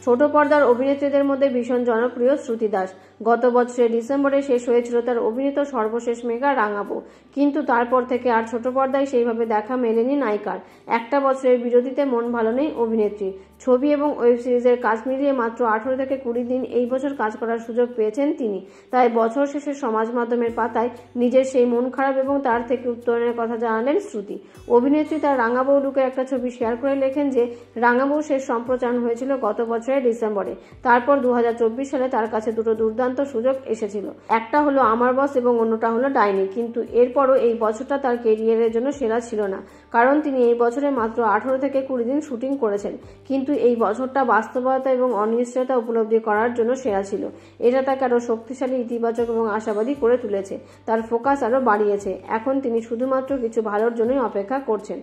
ছোট পর্দার অভিনেত্রীদের মধ্যে ভীষণ জনপ্রিয় শ্রুতি দাস। গত বছরের ডিসেম্বরে শেষ হয়েছিল তার অভিনীত সর্বশেষ মেগা রাঙাবো, কিন্তু তারপর থেকে আর ছোট পর্দায় সেইভাবে দেখা মেলেনি নায়িকার। একটা বছরের বিরতিতে মন ভালো নেই অভিনেত্রীর। ছবি এবং ওয়েব সিরিজের কাজ মিলিয়ে মাত্র 18 থেকে 20 দিন এই বছর কাজ করার সুযোগ পেয়েছেন তিনি। তাই বছর শেষে সমাজ মাধ্যমের পাতায় নিজের সেই মন খারাপ এবং তার থেকে উত্তরণের কথা জানালেন শ্রুতি। অভিনেত্রী তার রাঙাবৌ লুকের একটা ছবি শেয়ার করে লেখেন যে রাঙাবৌ শেষ সম্প্রচার হয়েছিল গত বছরের ডিসেম্বরে। তারপর 2024 সালে তার কাছে দুটো দুর্দান্ত সুযোগ এসেছিল, একটা হলো আমার বস এবং অন্যটা হলো ডাইনি। কিন্তু এরপরও এই বছরটা তার কেরিয়ারের জন্য সেরা ছিল না, কারণ তিনি এই বছরে মাত্র 18 থেকে 20 দিন শুটিং করেছেন। কিন্তু এই বছরটা বাস্তবতা এবং অনিশ্চয়তা উপলব্ধি করার জন্য সেরা ছিল। এটা তাকে আরো শক্তিশালী, ইতিবাচক এবং আশাবাদী করে তুলেছে। তার ফোকাস আরো বাড়িয়েছে। এখন তিনি শুধুমাত্র কিছু ভালোর জন্যই অপেক্ষা করছেন।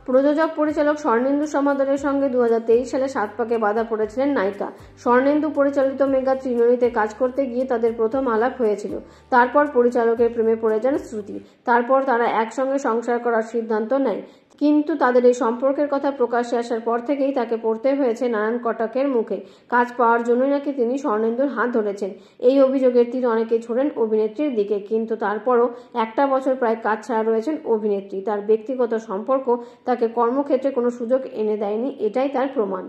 প্রযোজক পরিচালক স্বর্ণেন্দু সমাদরের সঙ্গে 2023 সালে 7 পাকে বাধা পড়েছিলেন নায়িকা। স্বর্ণেন্দু পরিচালিত মেগা ত্রিনয়নীতে কাজ করতে গিয়ে তাদের প্রথম আলাপ হয়েছিল। তারপর পরিচালকের প্রেমে পড়ে যান শ্রুতি। তারপর তারা একসঙ্গে সংসার করার সিদ্ধান্ত নেয়। কিন্তু তাদের এই সম্পর্কের কথা প্রকাশ্যে আসার পর থেকেই তাকে পড়তে হয়েছে নানান কটাক্ষের মুখে। কাজ পাওয়ার জন্যই নাকি তিনি স্বর্ণেন্দুর হাত ধরেছেন। এই অভিযোগের তীর অনেকেই ছোড়েন অভিনেত্রীর দিকে। কিন্তু তারপরও একটা বছর প্রায় কাজ ছাড়া রয়েছেন অভিনেত্রী। তার ব্যক্তিগত সম্পর্ক তাকে কর্মক্ষেত্রে কোনো সুযোগ এনে দেয়নি, এটাই তার প্রমাণ।